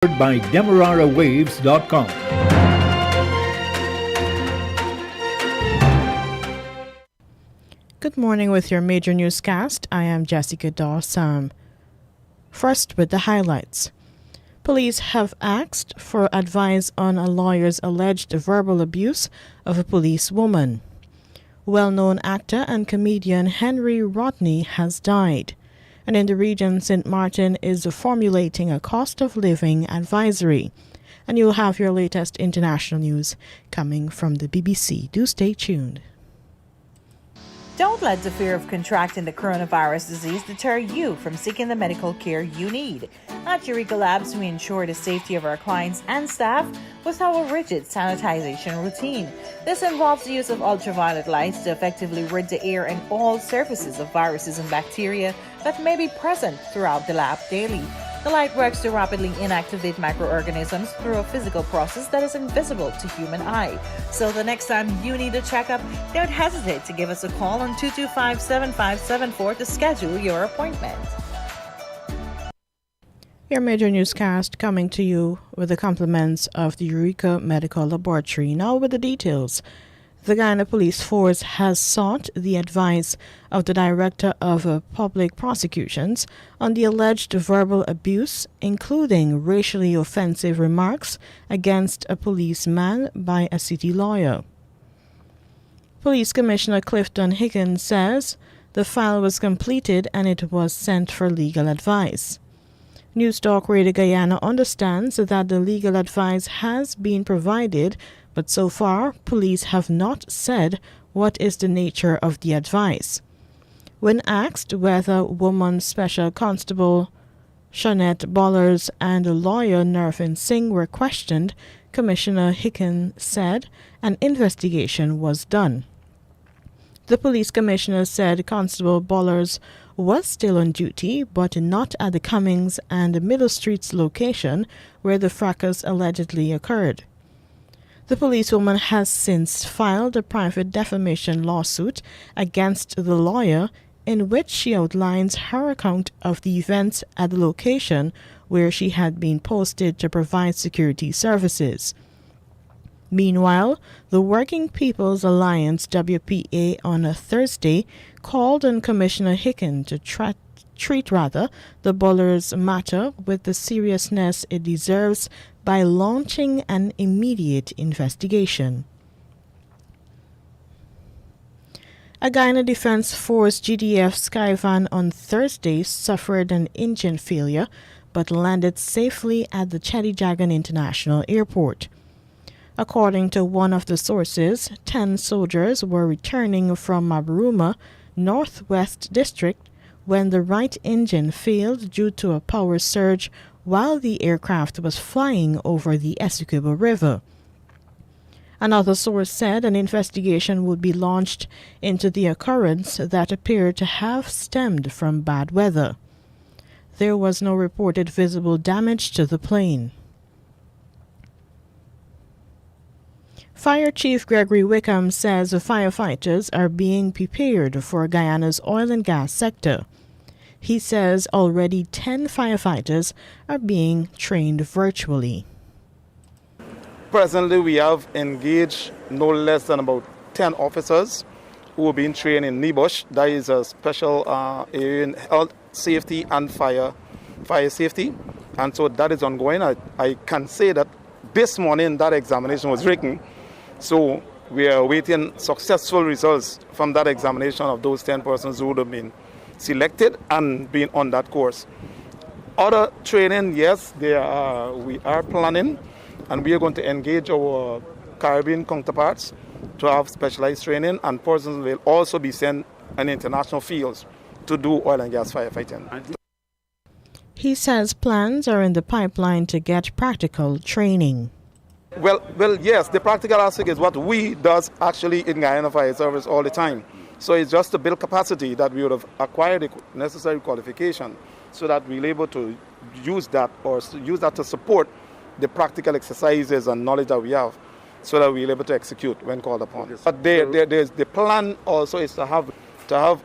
by demerarawaves.com. Good morning with your major newscast. I am Jessica Dawson. First with the highlights. Police have asked for advice on a lawyer's alleged verbal abuse of a policewoman. Well-known actor and comedian Henry Rodney has died. And in the region, St. Martin is formulating a cost of living advisory. And you'll have your latest international news coming from the BBC. Do stay tuned. Don't let the fear of contracting the coronavirus disease deter you from seeking the medical care you need. At Eureka Labs, we ensure the safety of our clients and staff with our rigid sanitization routine. This involves the use of ultraviolet lights to effectively rid the air and all surfaces of viruses and bacteria that may be present throughout the lab daily. The light works to rapidly inactivate microorganisms through a physical process that is invisible to human eye. So the next time you need a checkup, don't hesitate to give us a call on 225-7574 to schedule your appointment. Your major newscast coming to you with the compliments of the Eureka Medical Laboratory. Now with the details. The Guyana Police Force has sought the advice of the Director of Public Prosecutions on the alleged verbal abuse, including racially offensive remarks against a policeman by a city lawyer. Police Commissioner Clifton Higgins says the file was completed and it was sent for legal advice. News Talk Radio Guyana understands that the legal advice has been provided, but so far, police have not said what is the nature of the advice. When asked whether Woman Special Constable Shanette Bollers and lawyer Nervin Singh were questioned, Commissioner Higgins said an investigation was done. The police commissioner said Constable Bollers was still on duty, but not at the Cummings and Middle Streets location where the fracas allegedly occurred. The policewoman has since filed a private defamation lawsuit against the lawyer in which she outlines her account of the events at the location where she had been posted to provide security services. Meanwhile, the Working People's Alliance WPA on a Thursday called on Commissioner Hicken to treat the Bollers matter with the seriousness it deserves by launching an immediate investigation. A Guyana Defense Force GDF Skyvan on Thursday suffered an engine failure but landed safely at the Chedijagan International Airport. According to one of the sources, 10 soldiers were returning from Mabaruma, Northwest District, when the right engine failed due to a power surge while the aircraft was flying over the Essequibo River. Another source said an investigation would be launched into the occurrence that appeared to have stemmed from bad weather. There was no reported visible damage to the plane. Fire Chief Gregory Wickham says firefighters are being prepared for Guyana's oil and gas sector. He says already 10 firefighters are being trained virtually. Presently, we have engaged no less than about 10 officers who are being trained in NIBUSH. That is a special area in health safety and fire safety. And so that is ongoing. I can say that this morning that examination was written. So we are awaiting successful results from that examination of those 10 persons who would have been selected and been on that course. Other training, yes, we are planning, and we are going to engage our Caribbean counterparts to have specialized training, and persons will also be sent in international fields to do oil and gas firefighting. He says plans are in the pipeline to get practical training. Well, yes, the practical aspect is what we does actually in Guyana Fire Service all the time. So it's just to build capacity that we would have acquired the necessary qualification so that we're able to use that to support the practical exercises and knowledge that we have so that we're able to execute when called upon. But there's the plan also is to have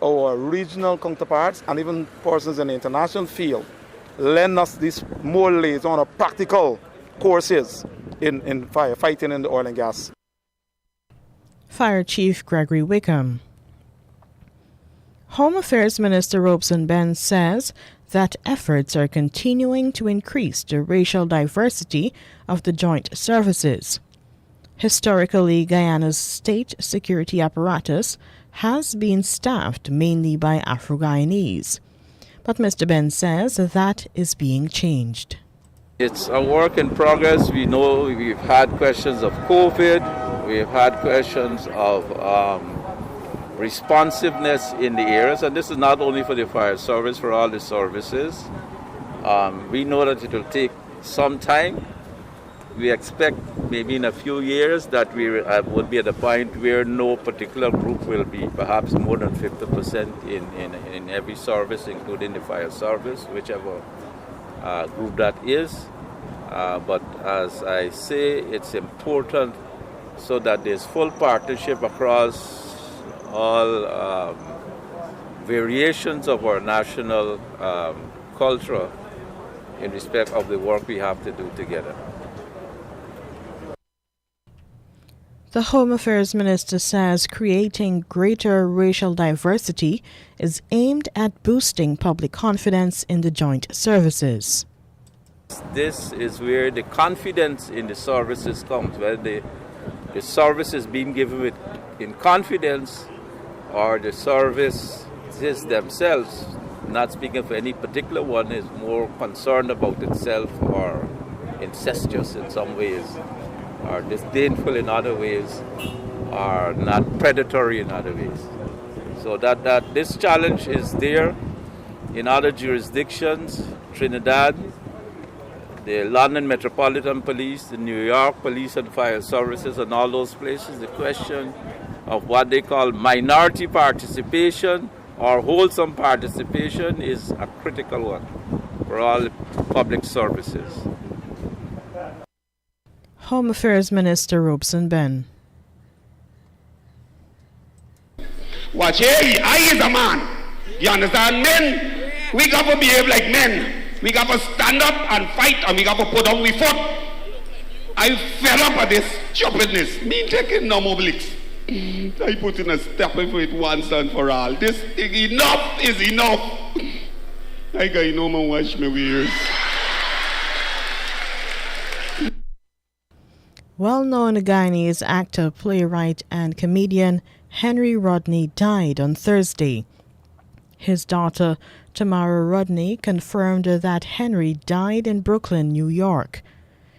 our regional counterparts and even persons in the international field lend us this more lays on a practical courses in firefighting in the oil and gas. Fire Chief Gregory Wickham. Home Affairs Minister Robeson Ben says that efforts are continuing to increase the racial diversity of the joint services. Historically, Guyana's state security apparatus has been staffed mainly by Afro-Guyanese. But Mr. Ben says that is being changed. It's a work in progress. We know we've had questions of COVID, we've had questions of responsiveness in the areas, and this is not only for the fire service, for all the services. We know that it will take some time. We expect maybe in a few years that we would be at a point where no particular group will be perhaps more than 50% in every service, including the fire service, whichever group that is. But as I say, it's important so that there's full partnership across all variations of our national culture in respect of the work we have to do together. The Home Affairs Minister says creating greater racial diversity is aimed at boosting public confidence in the joint services. This is where the confidence in the services comes, where the service is being given in confidence, or the services themselves, not speaking for any particular one, is more concerned about itself or incestuous in some ways, or disdainful in other ways, or not predatory in other ways. So that this challenge is there in other jurisdictions, Trinidad, the London Metropolitan Police, the New York Police and Fire Services, and all those places. The question of what they call minority participation or wholesome participation is a critical one for all public services. Home Affairs Minister Robeson Ben. Watch here, I is a man. You understand? Men, we got to behave like men. We got to stand up and fight, and we got to put on we foot. I fed up at this stupidness. Me taking no more blicks. I put in a step for it once and for all. This enough is enough. I got no more wash my ears. Well-known Guyanese actor, playwright, and comedian Henry Rodney died on Thursday. His daughter, Tamara Rodney, confirmed that Henry died in Brooklyn, New York.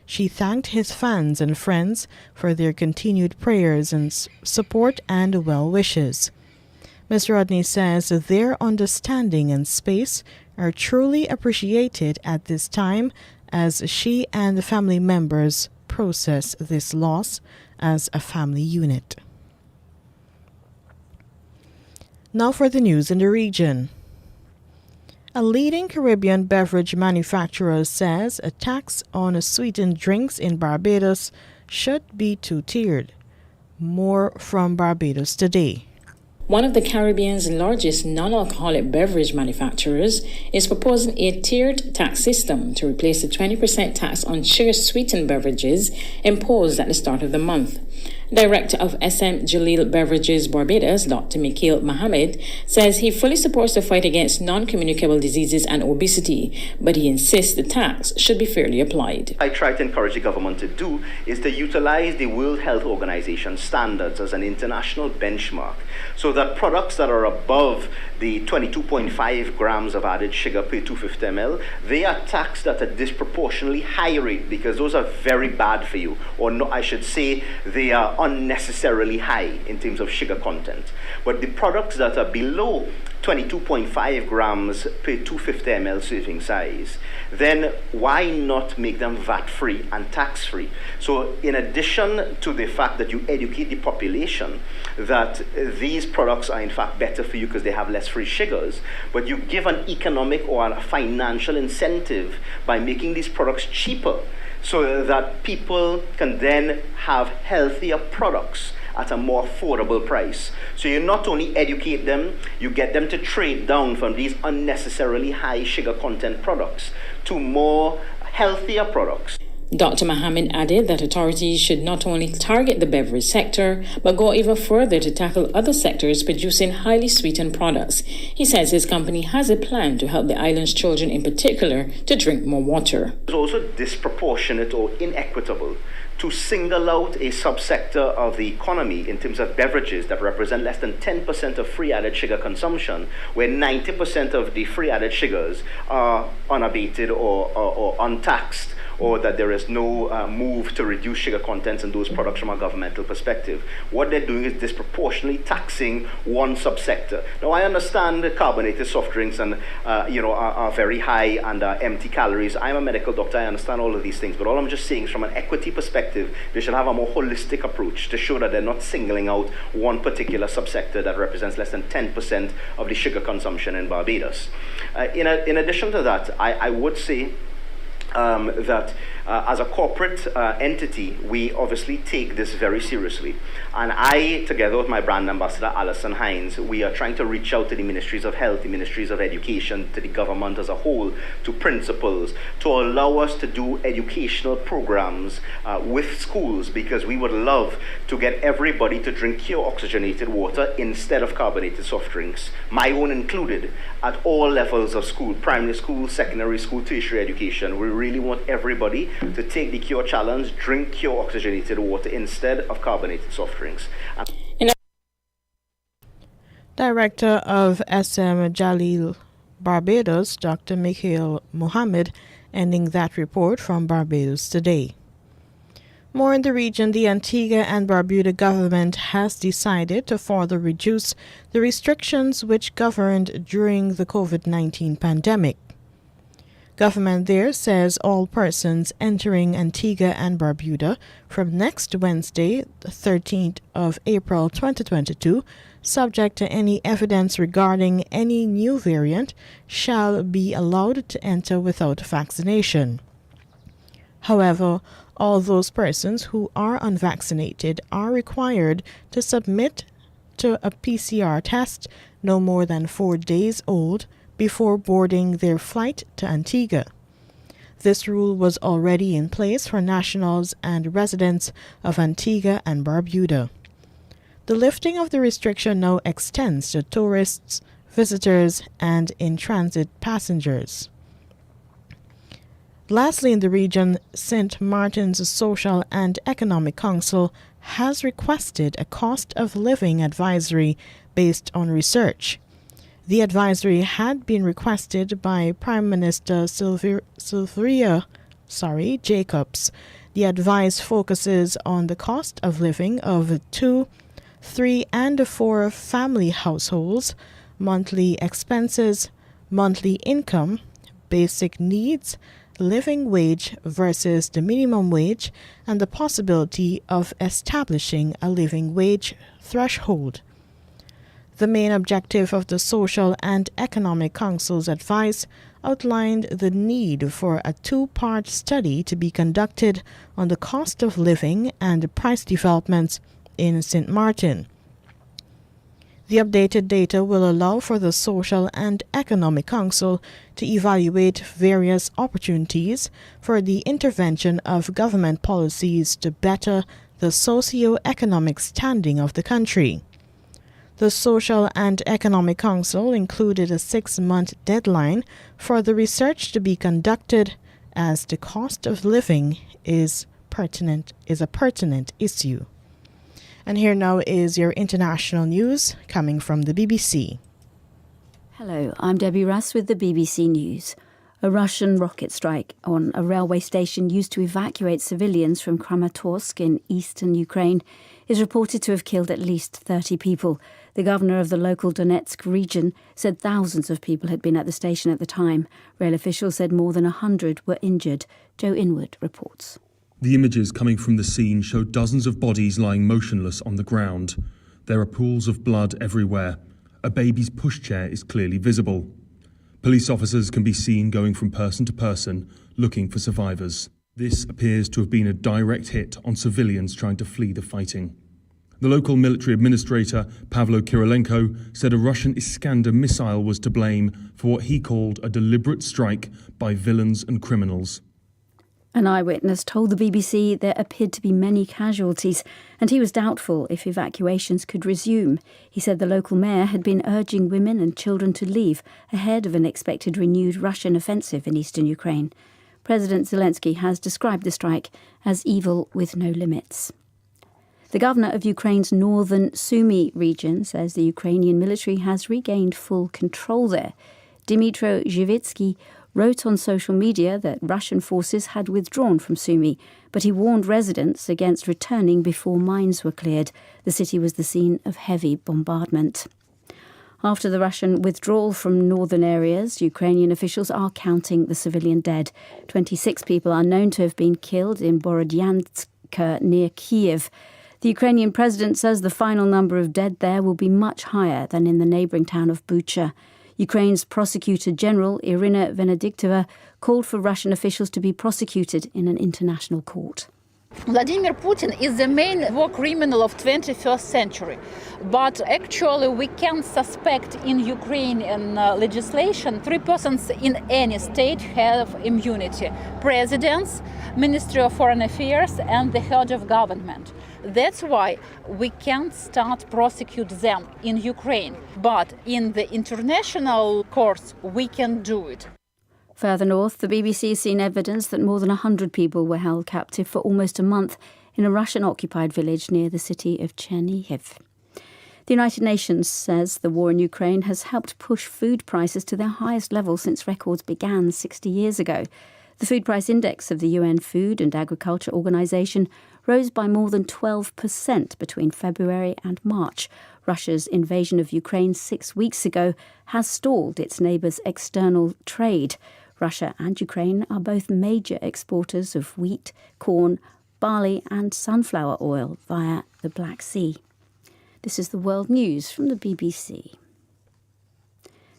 She thanked his fans and friends for their continued prayers and support and well wishes. Ms. Rodney says their understanding and space are truly appreciated at this time as she and the family members process this loss as a family unit. Now for the news in the region. A leading Caribbean beverage manufacturer says a tax on sweetened drinks in Barbados should be two-tiered. More from Barbados today. One of the Caribbean's largest non-alcoholic beverage manufacturers is proposing a tiered tax system to replace the 20% tax on sugar-sweetened beverages imposed at the start of the month. Director of SM Jalil Beverages Barbados, Dr. Mikhail Mohammed, says he fully supports the fight against non-communicable diseases and obesity, but he insists the tax should be fairly applied. I try to encourage the government to do is to utilize the World Health Organization standards as an international benchmark so that products that are above the 22.5 grams of added sugar per 250 ml, they are taxed at a disproportionately high rate because those are very bad for you, or no, I should say they are unnecessarily high in terms of sugar content. But the products that are below 22.5 grams per 250 ml serving size, then why not make them VAT-free and tax-free? So in addition to the fact that you educate the population that these products are in fact better for you because they have less free sugars, but you give an economic or a financial incentive by making these products cheaper so that people can then have healthier products at a more affordable price. So you not only educate them, you get them to trade down from these unnecessarily high sugar content products to more healthier products. Dr. Mohammed added that authorities should not only target the beverage sector, but go even further to tackle other sectors producing highly sweetened products. He says his company has a plan to help the island's children in particular to drink more water. It's also disproportionate or inequitable to single out a subsector of the economy in terms of beverages that represent less than 10% of free added sugar consumption, where 90% of the free added sugars are unabated or untaxed, or that there is no move to reduce sugar contents in those products from a governmental perspective. What they're doing is disproportionately taxing one subsector. Now, I understand that carbonated soft drinks and are very high and empty calories. I'm a medical doctor, I understand all of these things, but all I'm just saying is from an equity perspective, they should have a more holistic approach to show that they're not singling out one particular subsector that represents less than 10% of the sugar consumption in Barbados. In addition to that, I would say that as a corporate entity, we obviously take this very seriously. And I, together with my brand ambassador, Alison Hines, we are trying to reach out to the Ministries of Health, the Ministries of Education, to the government as a whole, to principals, to allow us to do educational programs with schools, because we would love to get everybody to drink pure oxygenated water instead of carbonated soft drinks, my own included, at all levels of school, primary school, secondary school, tertiary education. We really want everybody to take the cure challenge, drink pure oxygenated water instead of carbonated soft drinks. Director of SM Jalil Barbados, Dr. Mikhail Mohammed, ending that report from Barbados Today. More in the region, the Antigua and Barbuda government has decided to further reduce the restrictions which governed during the COVID-19 pandemic. Government there says all persons entering Antigua and Barbuda from next Wednesday, the 13th of April 2022, subject to any evidence regarding any new variant, shall be allowed to enter without vaccination. However, all those persons who are unvaccinated are required to submit to a PCR test no more than 4 days old before boarding their flight to Antigua. This rule was already in place for nationals and residents of Antigua and Barbuda. The lifting of the restriction now extends to tourists, visitors, and in-transit passengers. Lastly, in the region, St. Martin's Social and Economic Council has requested a cost of living advisory based on research. The advisory had been requested by Prime Minister Sylvia Jacobs. The advice focuses on the cost of living of 2, 3, and 4 family households, monthly expenses, monthly income, basic needs, living wage versus the minimum wage, and the possibility of establishing a living wage threshold. The main objective of the Social and Economic Council's advice outlined the need for a 2-part study to be conducted on the cost of living and price developments in St. Martin. The updated data will allow for the Social and Economic Council to evaluate various opportunities for the intervention of government policies to better the socio-economic standing of the country. The Social and Economic Council included a 6-month deadline for the research to be conducted, as the cost of living is a pertinent issue. And here now is your international news coming from the BBC. Hello, I'm Debbie Russ with the BBC News. A Russian rocket strike on a railway station used to evacuate civilians from Kramatorsk in eastern Ukraine is reported to have killed at least 30 people. The governor of the local Donetsk region said thousands of people had been at the station at the time. Rail officials said more than 100 were injured. Joe Inwood reports. The images coming from the scene show dozens of bodies lying motionless on the ground. There are pools of blood everywhere. A baby's pushchair is clearly visible. Police officers can be seen going from person to person, looking for survivors. This appears to have been a direct hit on civilians trying to flee the fighting. The local military administrator, Pavlo Kirilenko, said a Russian Iskander missile was to blame for what he called a deliberate strike by villains and criminals. An eyewitness told the BBC there appeared to be many casualties, and he was doubtful if evacuations could resume. He said the local mayor had been urging women and children to leave ahead of an expected renewed Russian offensive in eastern Ukraine. President Zelensky has described the strike as evil with no limits. The governor of Ukraine's northern Sumy region says the Ukrainian military has regained full control there. Dmytro Zhivitsky wrote on social media that Russian forces had withdrawn from Sumy, but he warned residents against returning before mines were cleared. The city was the scene of heavy bombardment. After the Russian withdrawal from northern areas, Ukrainian officials are counting the civilian dead. 26 people are known to have been killed in Borodyansk near Kiev. The Ukrainian president says the final number of dead there will be much higher than in the neighbouring town of Bucha. Ukraine's Prosecutor General, Irina Venediktova, called for Russian officials to be prosecuted in an international court. Vladimir Putin is the main war criminal of 21st century. But actually we can suspect in Ukrainian legislation 3 persons in any state have immunity. Presidents, Ministry of Foreign Affairs and the head of government. That's why we can't start prosecute them in Ukraine. But in the international courts, we can do it. Further north, the BBC has seen evidence that more than 100 people were held captive for almost a month in a Russian-occupied village near the city of Chernihiv. The United Nations says the war in Ukraine has helped push food prices to their highest level since records began 60 years ago. The food price index of the UN Food and Agriculture Organization rose by more than 12% between February and March. Russia's invasion of Ukraine 6 weeks ago has stalled its neighbours' external trade. Russia and Ukraine are both major exporters of wheat, corn, barley and sunflower oil via the Black Sea. This is the World News from the BBC.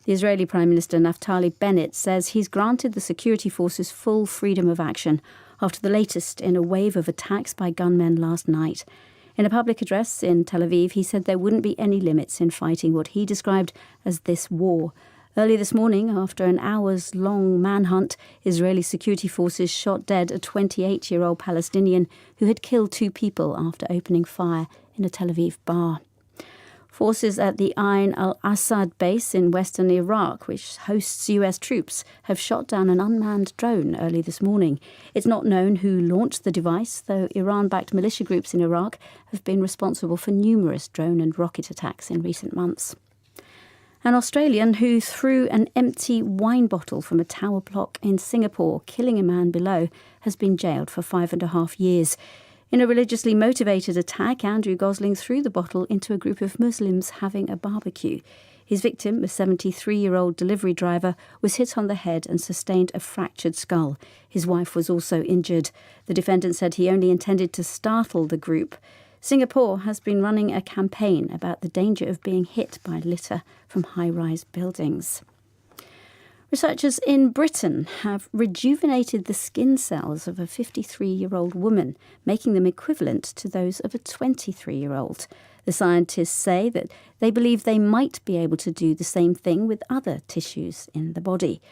The Israeli Prime Minister Naftali Bennett says he's granted the security forces full freedom of action after the latest in a wave of attacks by gunmen last night. In a public address in Tel Aviv, he said there wouldn't be any limits in fighting what he described as this war. Early this morning, after an hours-long manhunt, Israeli security forces shot dead a 28-year-old Palestinian who had killed 2 people after opening fire in a Tel Aviv bar. Forces at the Ain al-Assad base in western Iraq, which hosts US troops, have shot down an unmanned drone early this morning. It's not known who launched the device, though Iran-backed militia groups in Iraq have been responsible for numerous drone and rocket attacks in recent months. An Australian who threw an empty wine bottle from a tower block in Singapore, killing a man below, has been jailed for 5.5 years. In a religiously motivated attack, Andrew Gosling threw the bottle into a group of Muslims having a barbecue. His victim, a 73-year-old delivery driver, was hit on the head and sustained a fractured skull. His wife was also injured. The defendant said he only intended to startle the group. Singapore has been running a campaign about the danger of being hit by litter from high-rise buildings. Researchers in Britain have rejuvenated the skin cells of a 53-year-old woman, making them equivalent to those of a 23-year-old. The scientists say that they believe they might be able to do the same thing with other tissues in the body.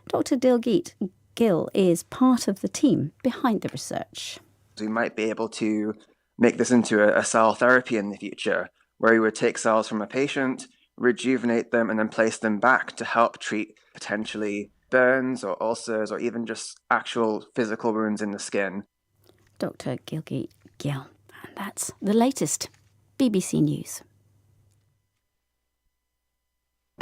Dr. Dilgeet Gill is part of the team behind the research. We might be able to make this into a cell therapy in the future, where we would take cells from a patient, rejuvenate them, and then place them back to help treat potentially burns or ulcers or even just actual physical wounds in the skin. Dr. Dilgeet Gill. And that's the latest. BBC News.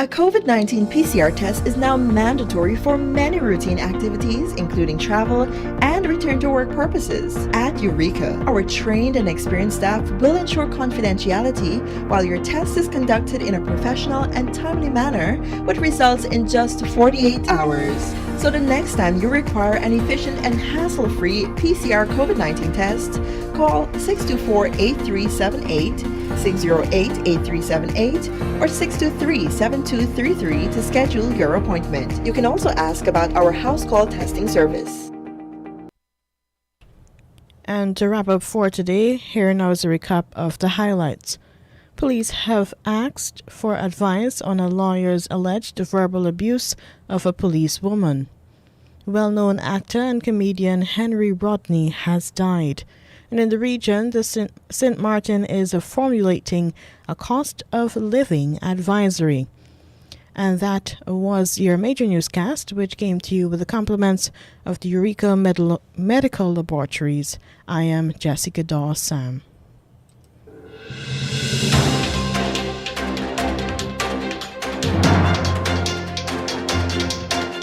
A COVID-19 PCR test is now mandatory for many routine activities, including travel and return to work purposes. At Eureka, our trained and experienced staff will ensure confidentiality while your test is conducted in a professional and timely manner, with results in just 48 hours. So the next time you require an efficient and hassle-free PCR COVID-19 test, call 624-8378, 608-8378, or 623-7233 to schedule your appointment. You can also ask about our house call testing service. And to wrap up for today, here now is a recap of the highlights. Police have asked for advice on a lawyer's alleged verbal abuse of a policewoman. Well-known actor and comedian Henry Rodney has died. And in the region, the St. Martin is formulating a cost of living advisory. And that was your major newscast, which came to you with the compliments of the Eureka Medical Laboratories. I am Jessica Daw-Sam.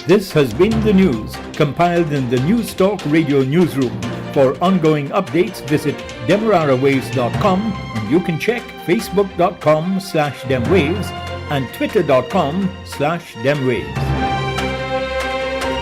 This has been the news, compiled in the News Talk Radio newsroom. For ongoing updates, visit demerarawaves.com, and you can check facebook.com/demwaves and twitter.com/demwaves.